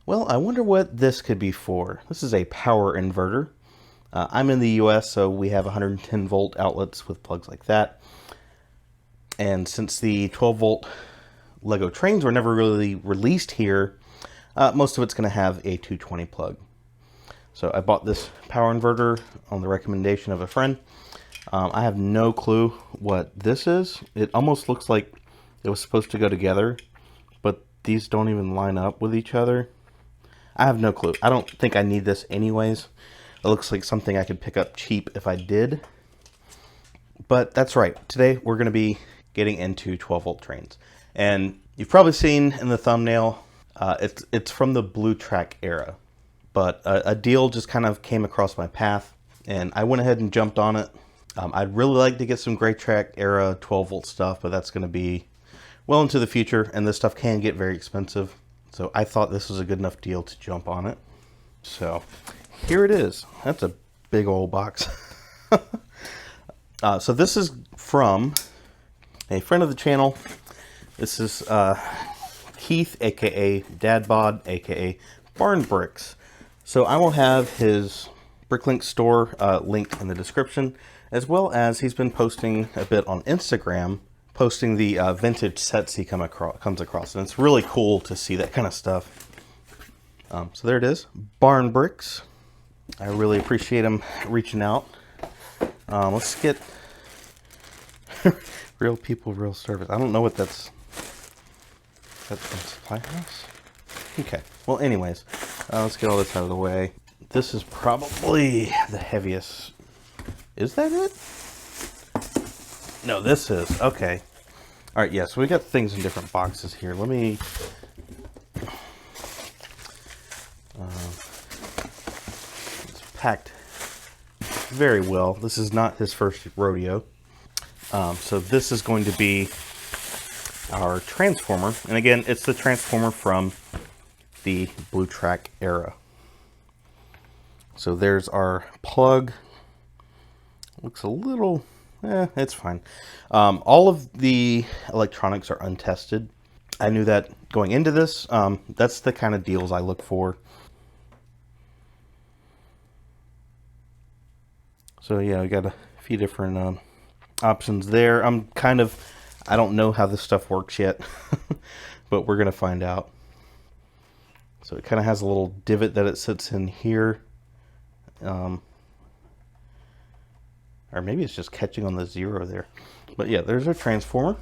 Well, I wonder what this could be for. This is a power inverter. I'm in the US, so we have 110 volt outlets with plugs like that. And since the 12 volt Lego trains were never really released here, most of it's going to have a 220 plug. So I bought this power inverter on the recommendation of a friend. I have no clue what this is. It almost looks like it was supposed to go together, but these don't even line up with each other. I have no clue. I don't think I need this anyways. It looks like something I could pick up cheap if I did. But that's right. Today we're going to be getting into 12 volt trains. And you've probably seen in the thumbnail, it's from the Blue Track era. But a deal just kind of came across my path and I went ahead and jumped on it. I'd really like to get some Gray Track era 12 volt stuff, but that's going to be well into the future and this stuff can get very expensive. So I thought this was a good enough deal to jump on it. So here it is. That's a big old box. So this is from a friend of the channel. This is Keith, aka Dadbod, aka BarnBricks. So I will have his Bricklink store linked in the description, as well as he's been posting a bit on Instagram, posting the vintage sets he comes across, and it's really cool to see that kind of stuff. So there it is, BarnBricks. I really appreciate him reaching out. Let's get real people, real service. I don't know what that's. That's from Supply House? Okay. Well, anyways, let's get all this out of the way. This is probably the heaviest. Is that it? No, this is. Okay. All right, yeah, so we got things in different boxes here. Let me... it's packed very well. This is not his first rodeo. So this is going to be our transformer. And again, it's the transformer from the Blue Track era. So there's our plug. Looks a little, it's fine. All of the electronics are untested. I knew that going into this. That's the kind of deals I look for. So yeah, we got a few different options there. I don't know how this stuff works yet, but we're gonna find out. So it kind of has a little divot that it sits in here. Or maybe it's just catching on the zero there. But yeah, there's our transformer.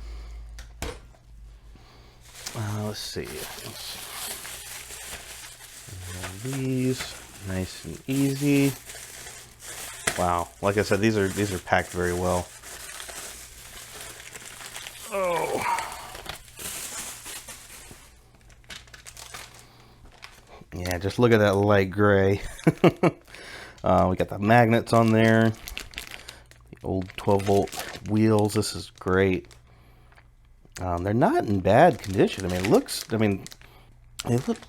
Let's see. These, nice and easy. Wow, like I said, these are packed very well. Oh. Yeah, just look at that light gray. We got the magnets on there. The old 12 volt wheels. This is great. They're not in bad condition. They look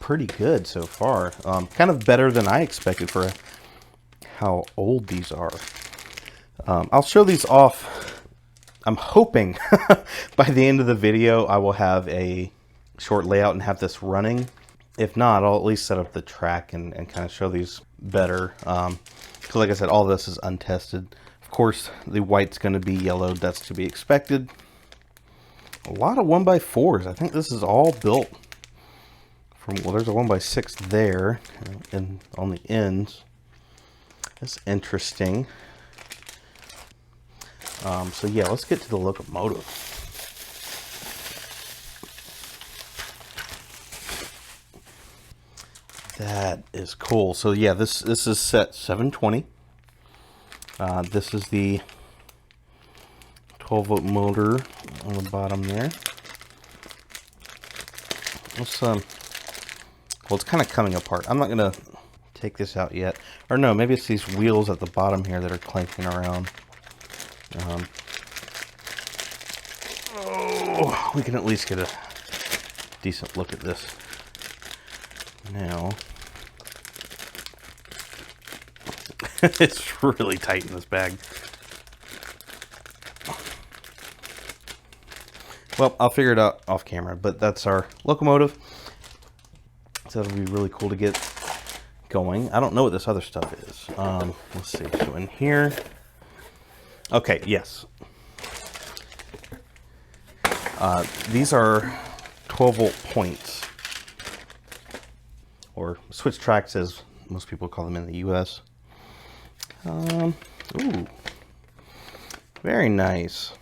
pretty good so far. Kind of better than I expected for how old these are. I'll show these off. I'm hoping by the end of the video I will have a short layout and have this running. If not, I'll at least set up the track and kind of show these better. Because like I said, all this is untested. Of course, the white's going to be yellowed. That's to be expected. A lot of 1x4s. I think this is all built from, well, there's a 1x6 there and on the ends. That's interesting. So yeah, let's get to the locomotive. That is cool. So yeah, this is set 720. This is the 12 volt motor on the bottom there. Let's well, it's kind of coming apart. I'm not gonna take this out yet. Or no, maybe it's these wheels at the bottom here that are clanking around. Oh, we can at least get a decent look at this now. It's really tight in this bag. Well, I'll figure it out off camera, but that's our locomotive. It's So that'll be really cool to get going. I don't know what this other stuff is. Let's see. So in here, okay, yes. These are 12-volt points, or switch tracks as most people call them in the US. Ooh, very nice.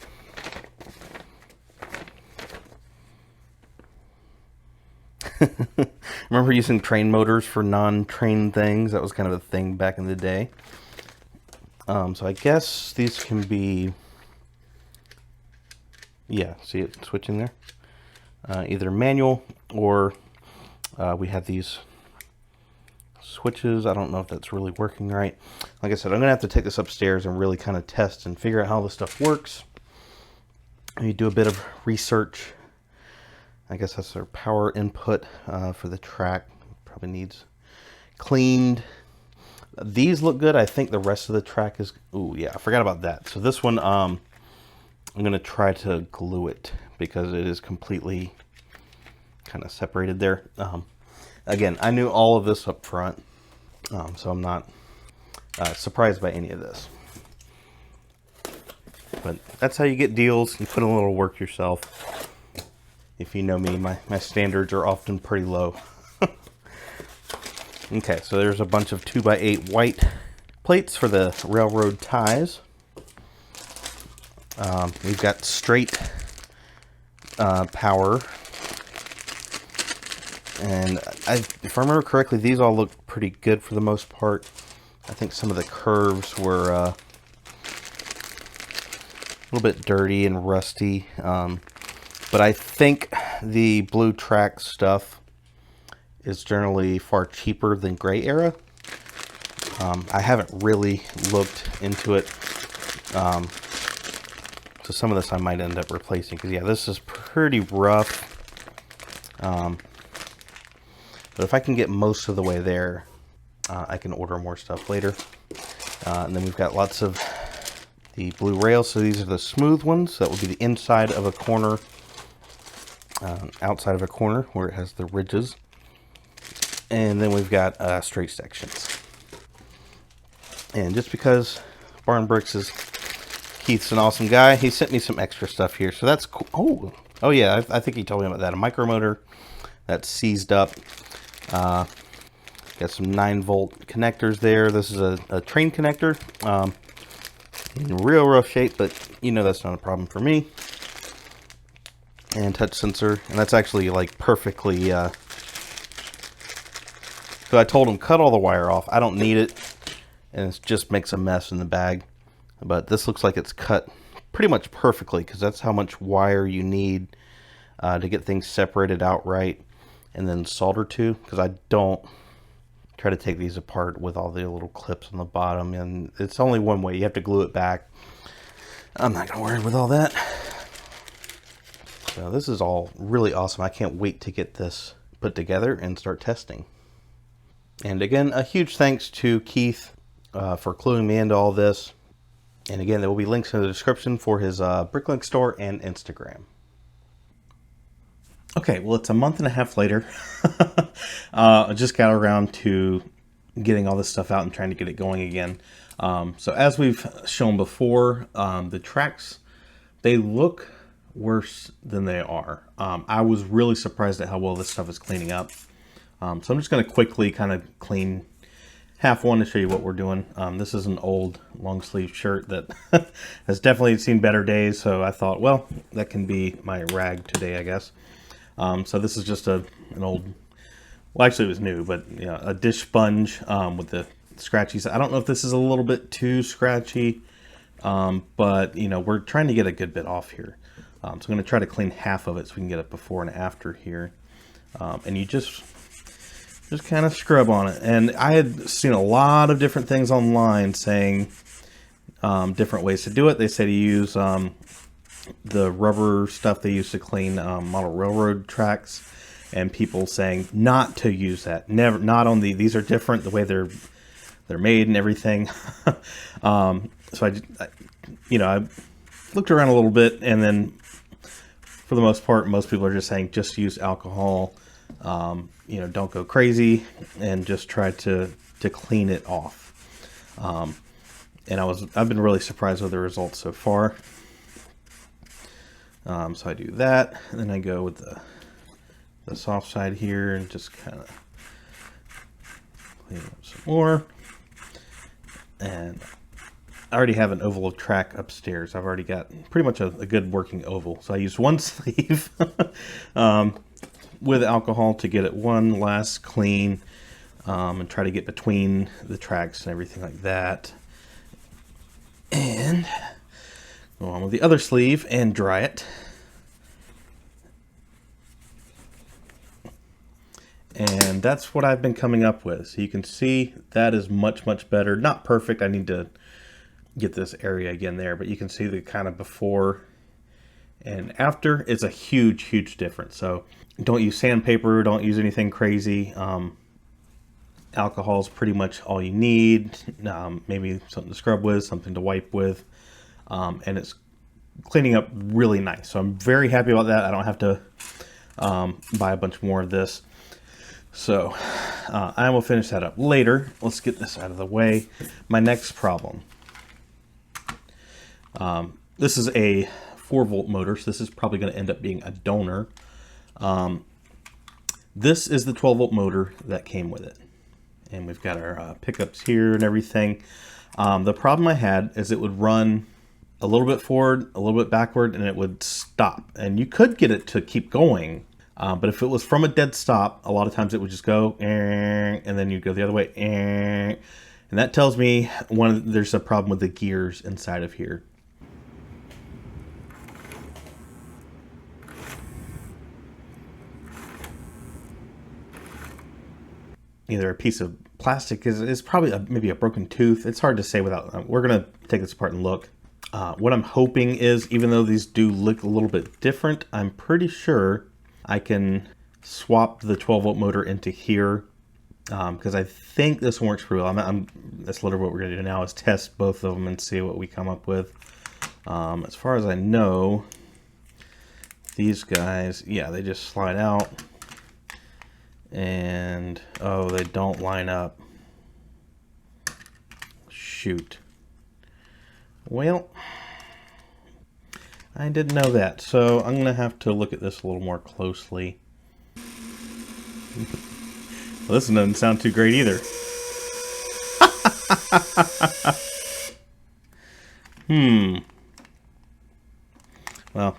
Remember using train motors for non-train things? That was kind of a thing back in the day. So I guess these can be, yeah, see it switching there? Either manual or we have these switches. I don't know if that's really working right. Like I said, I'm gonna have to take this upstairs and really kind of test and figure out how this stuff works. Maybe do a bit of research. I guess that's our power input for the track. Probably needs cleaned. These look good. I think the rest of the track is, ooh, yeah, I forgot about that. So this one, I'm gonna try to glue it because it is completely kind of separated there. Again, I knew all of this up front, so I'm not surprised by any of this. But that's how you get deals. You put in a little work yourself. If you know me, my standards are often pretty low. Okay, so there's a bunch of 2x8 white plates for the railroad ties. We've got straight power. And if I remember correctly, these all look pretty good for the most part. I think some of the curves were a little bit dirty and rusty. But I think the blue track stuff is generally far cheaper than gray era. I haven't really looked into it. So some of this I might end up replacing because, yeah, this is pretty rough. But if I can get most of the way there, I can order more stuff later. And then we've got lots of the blue rails. So these are the smooth ones. That would be the inside of a corner, outside of a corner where it has the ridges. And then we've got straight sections. And just because BarnBricks is, Keith's an awesome guy, he sent me some extra stuff here. So that's cool. Oh yeah, I think he told me about that. A micromotor that's seized up. Got some 9-volt connectors there. This is a train connector. In real rough shape, but you know that's not a problem for me. And touch sensor, and that's actually like perfectly. So I told him cut all the wire off. I don't need it, and it just makes a mess in the bag. But this looks like it's cut pretty much perfectly because that's how much wire you need to get things separated out right, and then solder to. Because I don't try to take these apart with all the little clips on the bottom, and it's only one way. You have to glue it back. I'm not gonna worry with all that. So this is all really awesome. I can't wait to get this put together and start testing. And again, a huge thanks to Keith for cluing me into all this. And again, there will be links in the description for his Bricklink store and Instagram. Okay, well, it's a month and a half later. I just got around to getting all this stuff out and trying to get it going again. So as we've shown before, the tracks, they look worse than they are. I was really surprised at how well this stuff is cleaning up. So I'm just going to quickly kind of clean half one to show you what we're doing. This is an old long sleeve shirt that has definitely seen better days. So I thought, well, that can be my rag today, I guess. So this is just an old, well, actually it was new, but you know, a dish sponge with the scratchies. I don't know if this is a little bit too scratchy, but you know, we're trying to get a good bit off here. So I'm going to try to clean half of it so we can get a before and after here. And you just kind of scrub on it. And I had seen a lot of different things online saying different ways to do it. They say to use the rubber stuff they use to clean model railroad tracks, and people saying not to use that. Never, not on these are different the way they're made and everything. So I looked around a little bit, and then for the most part, most people are just saying just use alcohol You know, don't go crazy, and just try to clean it off. And I've been really surprised with the results so far. So I do that, and then I go with the soft side here and just kind of clean up some more. And I already have an oval track upstairs. I've already got pretty much a good working oval. So I used one sleeve with alcohol to get it one last clean, and try to get between the tracks and everything like that. And go on with the other sleeve and dry it. And that's what I've been coming up with. So you can see that is much, much better. Not perfect. I need to get this area again there, but you can see the kind of before and after is a huge, huge difference. So don't use sandpaper. Don't use anything crazy. Alcohol is pretty much all you need. Maybe something to scrub with, something to wipe with. And it's cleaning up really nice. So I'm very happy about that. I don't have to buy a bunch more of this. So I will finish that up later. Let's get this out of the way. My next problem. This is a 4-volt motor, so this is probably going to end up being a donor. This is the 12-volt motor that came with it. And we've got our pickups here and everything. The problem I had is it would run a little bit forward, a little bit backward, and it would stop. And you could get it to keep going. But if it was from a dead stop, a lot of times it would just go, and then you'd go the other way, and that tells me there's a problem with the gears inside of here. Either a piece of plastic is probably maybe a broken tooth. It's hard to say without. We're gonna take this apart and look. What I'm hoping is, even though these do look a little bit different, I'm pretty sure I can swap the 12-volt motor into here, because I think this works pretty well. That's literally what we're going to do now, is test both of them and see what we come up with. As far as I know, these guys, yeah, they just slide out, and oh, they don't line up. Shoot. Well, I didn't know that, so I'm going to have to look at this a little more closely. Well, this doesn't sound too great either. Well,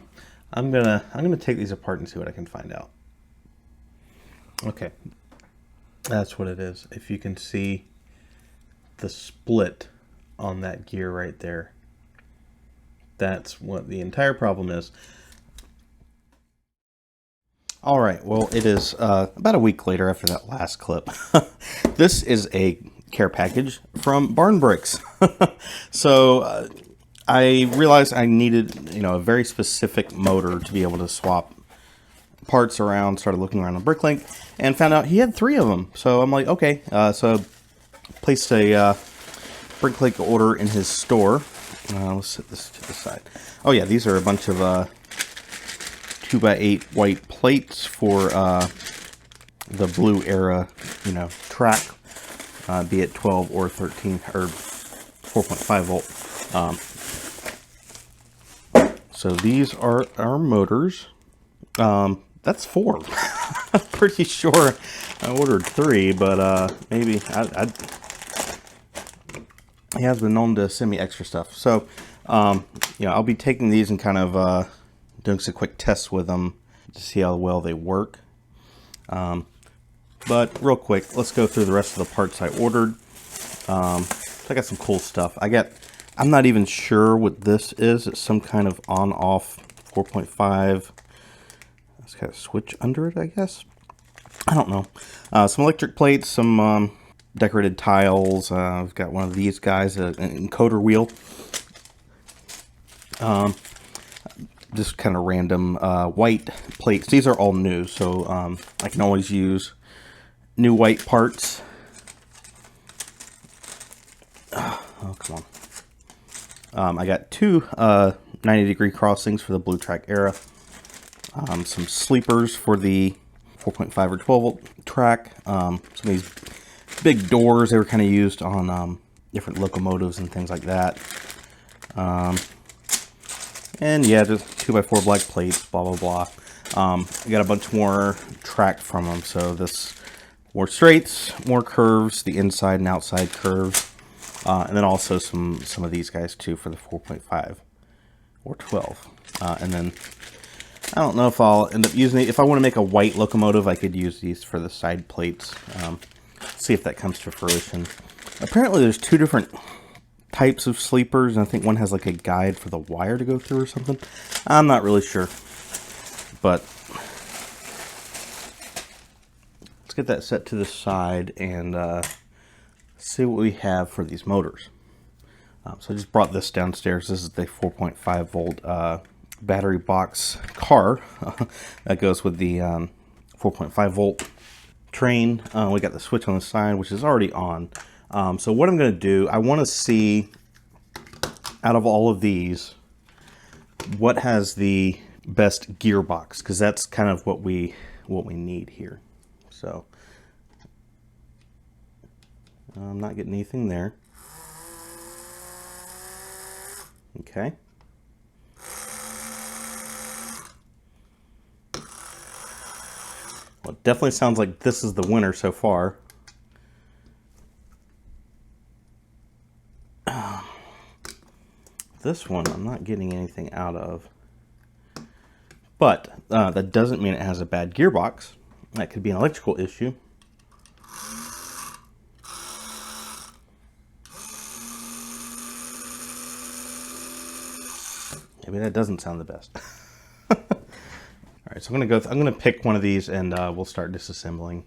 I'm gonna take these apart and see what I can find out. Okay, that's what it is. If you can see the split on that gear right there. That's what the entire problem is. All right, well, it is about a week later after that last clip. This is a care package from BarnBricks. So I realized I needed, a very specific motor to be able to swap parts around. Started looking around on Bricklink and found out he had 3 of them. So I'm like, okay. So placed a Bricklink order in his store. Let's set this to the side. Oh yeah, these are a bunch of 2x8 white plates for the blue era, track, be it 12 or 13 or 4.5 volt. So these are our motors. That's 4. I'm pretty sure I ordered 3, but maybe he has been known to send me extra stuff. So, I'll be taking these and kind of doing some quick tests with them to see how well they work. But real quick, let's go through the rest of the parts I ordered. So I got some cool stuff. I'm not even sure what this is. It's some kind of on-off 4.5. It's got a switch under it, I guess. I don't know. Some electric plates, some decorated tiles. I've got one of these guys, an encoder wheel. Just kind of random white plates. These are all new, so I can always use new white parts. Oh, come on. I got 2 90-degree crossings for the blue track era. Some sleepers for the 4.5 or 12 volt track. Some of these big doors, they were kind of used on different locomotives and things like that. And yeah, just 2x4 black plates, blah, blah, blah. I got a bunch more track from them. So this, more straights, more curves, the inside and outside curves. And then also some of these guys too for the 4.5 or 12. And then I don't know if I'll end up using it. If I want to make a white locomotive, I could use these for the side plates. See if that comes to fruition. Apparently there's two different types of sleepers, and I think one has like a guide for the wire to go through or something. I'm not really sure. But let's get that set to the side and see what we have for these motors. So I just brought this downstairs. This is the 4.5 volt battery box car that goes with the 4.5 volt train. We got the switch on the side, which is already on. So what I'm going to do, I want to see out of all of these what has the best gearbox, because that's kind of what we need here. So I'm not getting anything there. Okay. Well, it definitely sounds like this is the winner so far. This one I'm not getting anything out of. But that doesn't mean it has a bad gearbox. That could be an electrical issue. Maybe that doesn't sound the best. All right, so I'm gonna pick one of these and we'll start disassembling.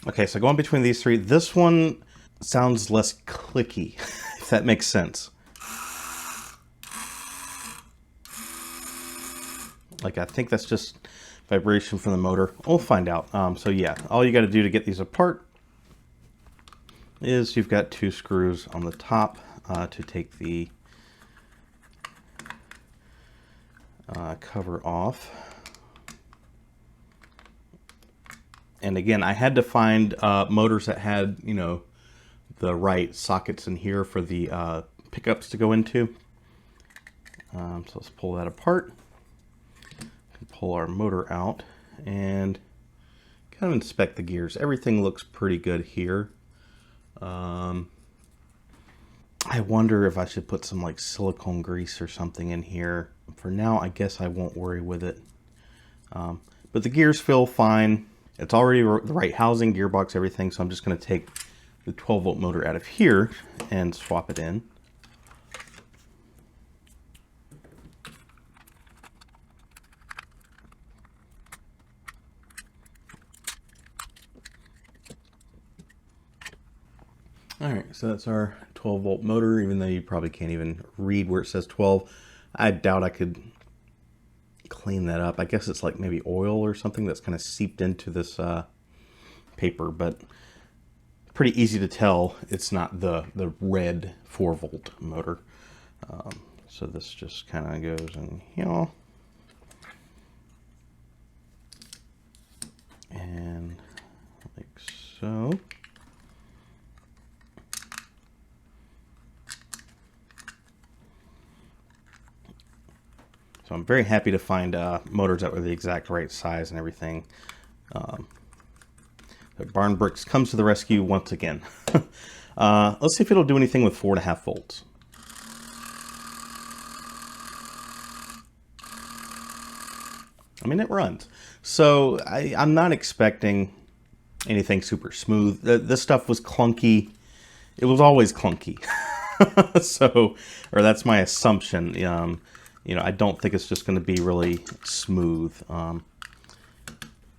Okay, so going between these three, this one sounds less clicky, if that makes sense. Like, I think that's just vibration from the motor. We'll find out. So yeah, all you got to do to get these apart is you've got two screws on the top to take the cover off. And again, I had to find motors that had, you know, the right sockets in here for the pickups to go into. So let's pull that apart. Pull our motor out and kind of inspect the gears. Everything looks pretty good here. I wonder if I should put some like silicone grease or something in here. For now, I guess I won't worry with it. But the gears feel fine. It's already the right housing, gearbox, everything. So I'm just going to take the 12 volt motor out of here and swap it in. All right, so that's our 12 volt motor, even though you probably can't even read where it says 12. I doubt I could clean that up. I guess it's like maybe oil or something that's kind of seeped into this paper, but pretty easy to tell it's not the red 4 volt motor. So this just kind of goes in here. And like so. So I'm very happy to find motors that were the exact right size and everything. BarnBricks comes to the rescue once again. Let's see if it'll do anything with 4.5 volts. I mean, it runs. So I'm not expecting anything super smooth. This stuff was clunky. It was always clunky. So, or that's my assumption. You know, I don't think it's just going to be really smooth.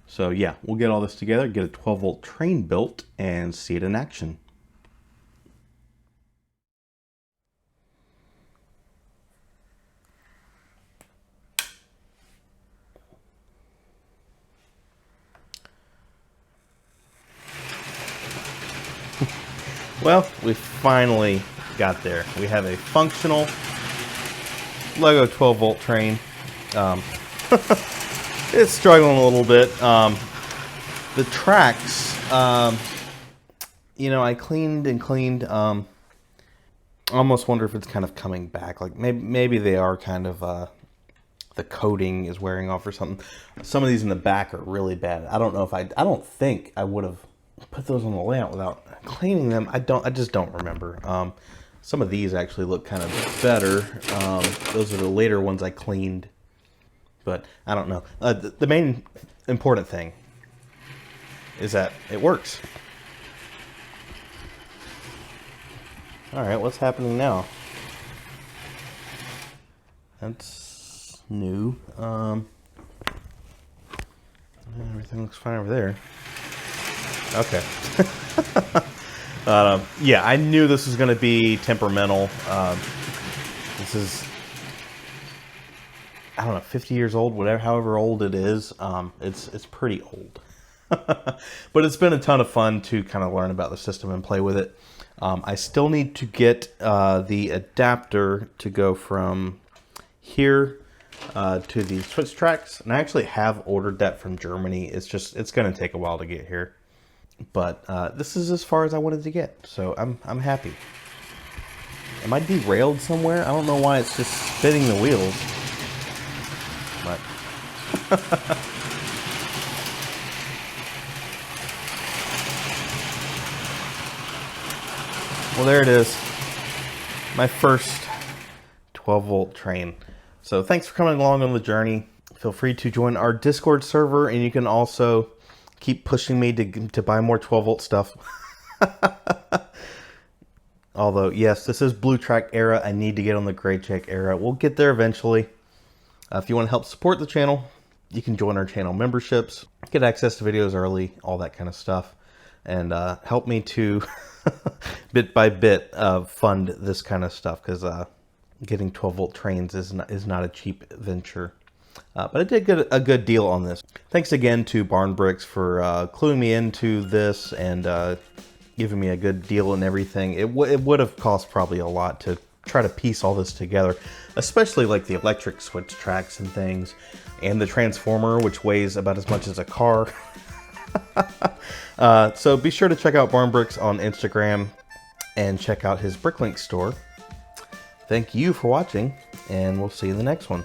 So yeah, we'll get all this together, get a 12 volt train built, and see it in action. Well, we finally got there. We have a functional Lego 12 volt train. It's struggling a little bit. The tracks, you know, I cleaned and cleaned. I almost wonder if it's kind of coming back. Like maybe they are kind of, the coating is wearing off or something. Some of these in the back are really bad. I don't know if I don't think I would have put those on the layout without cleaning them. I just don't remember. Some of these actually look kind of better. Those are the later ones I cleaned, but I don't know. The main important thing is that it works. All right, what's happening now? That's new. Everything looks fine over there. Okay. Yeah, I knew this was going to be temperamental. This is, I don't know, 50 years old, whatever, however old it is. It's pretty old. But it's been a ton of fun to kind of learn about the system and play with it. I still need to get the adapter to go from here to the switch tracks, and I actually have ordered that from Germany. It's going to take a while to get here, but this is as far as I wanted to get, so I'm happy. Am I derailed somewhere? I don't know why it's just spinning the wheels, but well, there it is, my first 12 volt train. So thanks for coming along on the journey. Feel free to join our Discord server, and you can also keep pushing me to buy more 12 volt stuff. Although, yes, this is Blue Track era. I need to get on the Gray Check era. We'll get there eventually. If you want to help support the channel, you can join our channel memberships, get access to videos early, all that kind of stuff, and help me to bit by bit fund this kind of stuff, because getting 12 volt trains is not a cheap venture. But I did get a good deal on this. Thanks again to BarnBricks for cluing me into this and giving me a good deal and everything. It would have cost probably a lot to try to piece all this together, especially like the electric switch tracks and things, and the transformer, which weighs about as much as a car. So be sure to check out BarnBricks on Instagram and check out his Bricklink store. Thank you for watching, and we'll see you in the next one.